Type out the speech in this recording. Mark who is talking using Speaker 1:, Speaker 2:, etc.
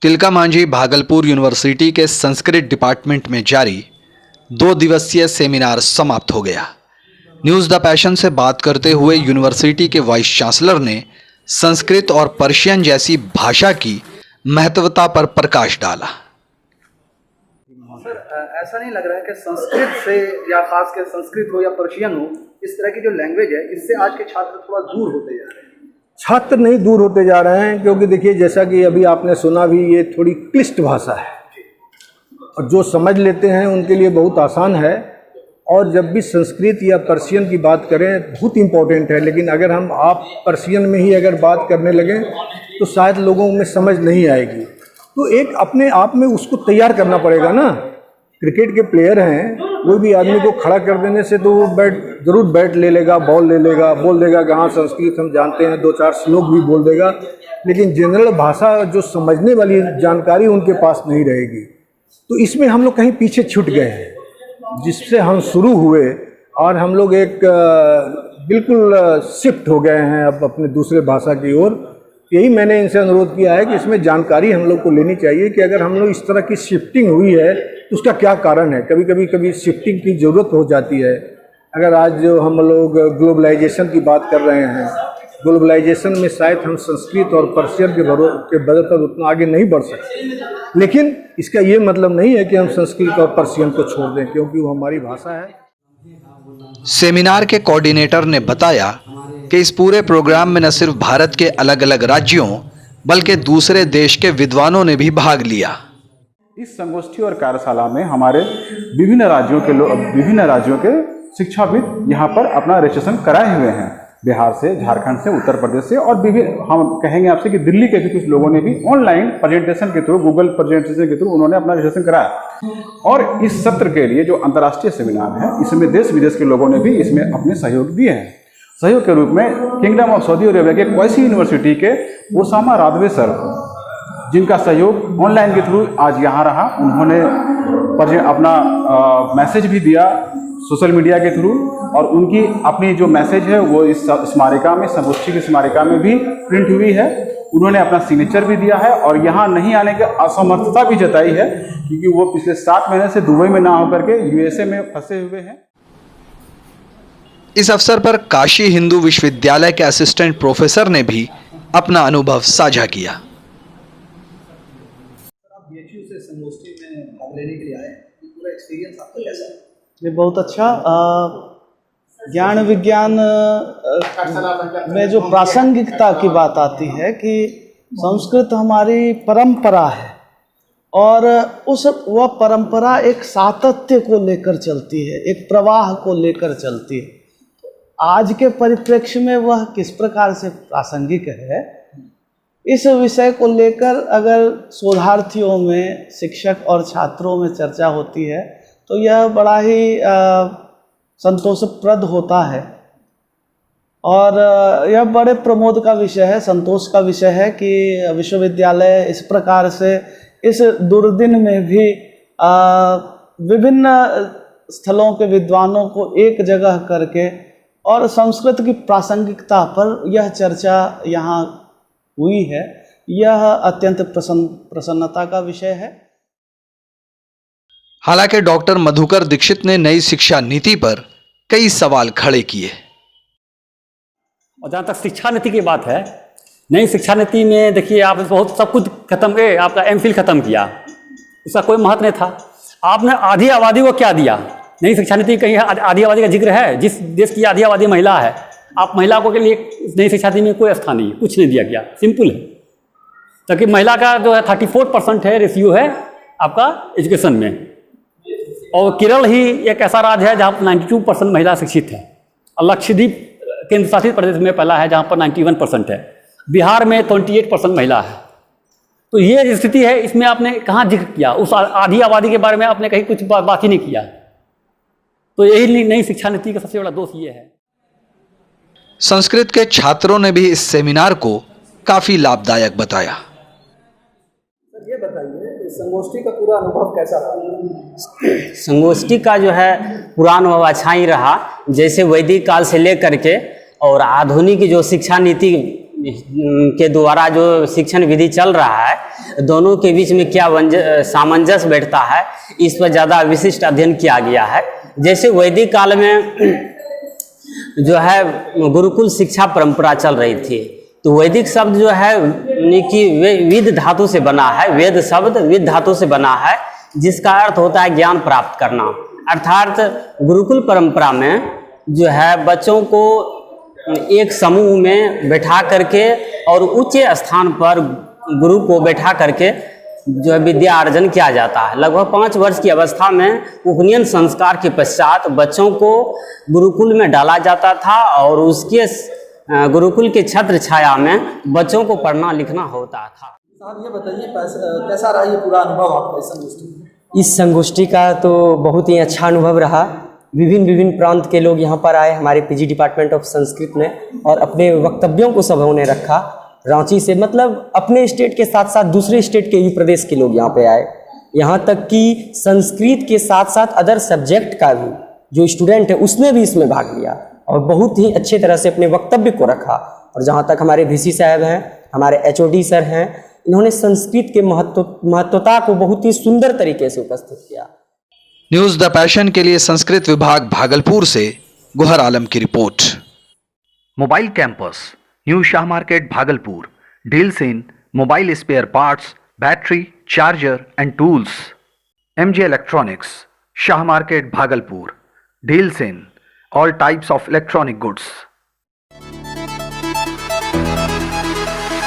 Speaker 1: Tilka Manjhi Bhagalpur university के Sanskrit department में जारी 2 दिवसीय सेमिनार समाप्त हो गया। न्यूज़ द पैशन से बात करते हुए यूनिवर्सिटी के वाइस चांसलर ने संस्कृत और पर्शियन जैसी भाषा की महत्वता पर प्रकाश डाला।
Speaker 2: सर, ऐसा नहीं लग रहा है कि संस्कृत से या खास कर संस्कृत हो या पर्शियन हो, इस तरह की जो लैंग्वेज है इससे आज के छात्र थोड़ा दूर होते जा रहे हैं?
Speaker 3: छात्र नहीं दूर होते जा रहे हैं, क्योंकि देखिए जैसा कि अभी आपने सुना भी, ये थोड़ी क्लिष्ट भाषा है और जो समझ लेते हैं उनके लिए बहुत आसान है। और जब भी संस्कृत या पर्शियन की बात करें बहुत इम्पोर्टेंट है, लेकिन अगर आप पर्शियन में ही अगर बात करने लगें तो शायद लोगों में समझ नहीं आएगी। तो एक अपने आप में उसको तैयार करना पड़ेगा ना। क्रिकेट के प्लेयर हैं, कोई भी आदमी को खड़ा कर देने से तो वो ज़रूर बैट ले लेगा, बॉल ले लेगा, बोल देगा कि हाँ संस्कृत हम जानते हैं, 2-4 श्लोक भी बोल देगा, लेकिन जनरल भाषा जो समझने वाली जानकारी उनके पास नहीं रहेगी। तो इसमें हम लोग कहीं पीछे छूट गए हैं, जिससे हम शुरू हुए और हम लोग एक बिल्कुल शिफ्ट हो गए हैं अब अपने दूसरे भाषा की ओर। यही मैंने इनसे अनुरोध किया है कि इसमें जानकारी हम लोग को लेनी चाहिए कि अगर हम लोग इस तरह की शिफ्टिंग हुई है तो उसका क्या कारण है। कभी शिफ्टिंग की ज़रूरत हो जाती है। अगर आज जो हम लोग ग्लोबलाइजेशन की बात कर रहे हैं, ग्लोबलाइजेशन में शायद हम संस्कृत और पर्शियन के बदल पर उतना आगे नहीं बढ़ सकते, लेकिन इसका ये मतलब नहीं है कि हम संस्कृत और पर्शियन को छोड़ दें, क्योंकि वो हमारी भाषा है।
Speaker 1: सेमिनार के कोऑर्डिनेटर ने बताया कि इस पूरे प्रोग्राम में न सिर्फ भारत के अलग अलग राज्यों बल्कि दूसरे देश के विद्वानों ने भी भाग लिया।
Speaker 4: इस संगोष्ठी और कार्यशाला में हमारे विभिन्न राज्यों के शिक्षाविद यहाँ पर अपना रजिस्ट्रेशन कराए हुए हैं। बिहार से, झारखंड से, उत्तर प्रदेश से और हम कहेंगे आपसे कि दिल्ली के भी कुछ लोगों ने भी ऑनलाइन प्रेजेंटेशन के थ्रू, गूगल प्रेजेंटेशन के थ्रू उन्होंने अपना रजिस्ट्रेशन कराया। और इस सत्र के लिए जो अंतर्राष्ट्रीय सेमिनार है, इसमें देश विदेश के लोगों ने भी इसमें अपने सहयोग दिए हैं। सहयोग के रूप में किंगडम ऑफ सऊदी अरेबिया के क्वैसी यूनिवर्सिटी के ओसामा रादवे सर, जिनका सहयोग ऑनलाइन के थ्रू आज यहाँ रहा, उन्होंने अपना मैसेज भी दिया सोशल मीडिया के थ्रू, और उनकी अपनी जो मैसेज है वो इस स्मारिका में, संगोष्ठी की स्मारिका में भी प्रिंट हुई है। उन्होंने अपना सिग्नेचर भी दिया है और यहाँ नहीं आने की असमर्थता भी जताई है, क्योंकि वो पिछले 7 महीने से दुबई में ना होकर के यूएसए में फंसे हुए हैं।
Speaker 1: इस अवसर पर काशी हिंदू विश्वविद्यालय के असिस्टेंट प्रोफेसर ने भी अपना अनुभव साझा किया।
Speaker 2: बीएचयू से संगोष्ठी में भाग लेने के लिए आए, पूरा एक्सपीरियंस आपका कैसा है?
Speaker 5: ये बहुत अच्छा। ज्ञान विज्ञान में जो प्रासंगिकता की बात आती है कि संस्कृत हमारी परंपरा है और वह परंपरा एक सातत्य को लेकर चलती है, एक प्रवाह को लेकर चलती है। आज के परिप्रेक्ष्य में वह किस प्रकार से प्रासंगिक है, इस विषय को लेकर अगर शोधार्थियों में, शिक्षक और छात्रों में चर्चा होती है तो यह बड़ा ही संतोषप्रद होता है और यह बड़े प्रमोद का विषय है, संतोष का विषय है कि विश्वविद्यालय इस प्रकार से इस दुर्दिन में भी विभिन्न स्थलों के विद्वानों को एक जगह करके और संस्कृत की प्रासंगिकता पर यह चर्चा यहाँ हुई है। यह अत्यंत प्रसन्नता का विषय है।
Speaker 1: हालांकि डॉक्टर मधुकर दीक्षित ने नई शिक्षा नीति पर कई सवाल खड़े किए।
Speaker 6: और जहाँ तक शिक्षा नीति की बात है, नई शिक्षा नीति में देखिए आप बहुत सब कुछ खत्म किए, आपका एमफिल खत्म किया, उसका कोई महत्व नहीं था। आपने आधी आबादी को क्या दिया? नई शिक्षा नीति कहीं आधी आबादी का जिक्र है? जिस देश की आधी आबादी महिला है, आप महिला को के लिए नई शिक्षा नीति में कोई स्थान नहीं है, कुछ नहीं दिया गया, सिंपल है। ताकि महिला का जो है 34% है रेशियो है आपका एजुकेशन में। और केरल ही एक ऐसा राज्य है जहाँ पर 92% महिला शिक्षित है। और लक्षद्वीप केंद्र शासित प्रदेश में पहला है जहाँ पर 91% है। बिहार में 28% महिला है। तो ये स्थिति है, इसमें आपने कहाँ जिक्र किया? उस आधी आबादी के बारे में आपने कहीं कुछ बात ही नहीं किया। तो यही नई शिक्षा नीति का सबसे बड़ा दोष ये है।
Speaker 1: संस्कृत के छात्रों ने भी इस सेमिनार को काफी लाभदायक बताया।
Speaker 2: ये बताइए संगोष्ठी का पूरा अनुभव कैसा रहा?
Speaker 7: संगोष्ठी का जो है पूरा अनुभव अच्छा ही रहा। जैसे वैदिक काल से लेकर के और आधुनिक जो शिक्षा नीति के द्वारा जो शिक्षण विधि चल रहा है, दोनों के बीच में क्या सामंजस्य बैठता है, इस पर ज़्यादा विशिष्ट अध्ययन किया गया है। जैसे वैदिक काल में जो है गुरुकुल शिक्षा परंपरा चल रही थी, तो वैदिक शब्द जो है कि विद धातु से बना है, वेद शब्द विद धातु से बना है, जिसका अर्थ होता है ज्ञान प्राप्त करना। अर्थात गुरुकुल परंपरा में जो है बच्चों को एक समूह में बैठा करके और उच्च स्थान पर गुरु को बैठा करके जो है विद्या अर्जन किया जाता है। लगभग 5 वर्ष की अवस्था में उपनयन संस्कार के पश्चात बच्चों को गुरुकुल में डाला जाता था और उसके गुरुकुल के छत्र छाया में बच्चों को पढ़ना लिखना होता था।
Speaker 2: साहब ये बताइए कैसा रहा ये पूरा अनुभव आपका इस संगोष्ठी में?
Speaker 8: इस संगोष्ठी का तो बहुत ही अच्छा अनुभव रहा। विभिन्न प्रांत के लोग यहाँ पर आए हमारे पीजी डिपार्टमेंट ऑफ संस्कृत में और अपने वक्तव्यों को सबों ने रखा। रांची से मतलब अपने स्टेट के साथ साथ दूसरे स्टेट के भी प्रदेश के लोग यहाँ पे आए। यहाँ तक कि संस्कृत के साथ साथ अदर सब्जेक्ट का भी जो स्टूडेंट है उसने भी इसमें भाग लिया और बहुत ही अच्छे तरह से अपने वक्तव्य को रखा। और जहाँ तक हमारे वीसी साहब हैं, हमारे एचओडी सर हैं, इन्होंने संस्कृत के महत्वता को बहुत ही सुंदर तरीके से उपस्थित किया।
Speaker 1: न्यूज़ द पैशन के लिए संस्कृत विभाग भागलपुर से गुहर आलम की रिपोर्ट। Mobile campus, new Shah market Bhagalpur, deals in mobile spare parts, battery, charger and tools. MJ electronics, Shah market Bhagalpur, deals in all types of electronic goods.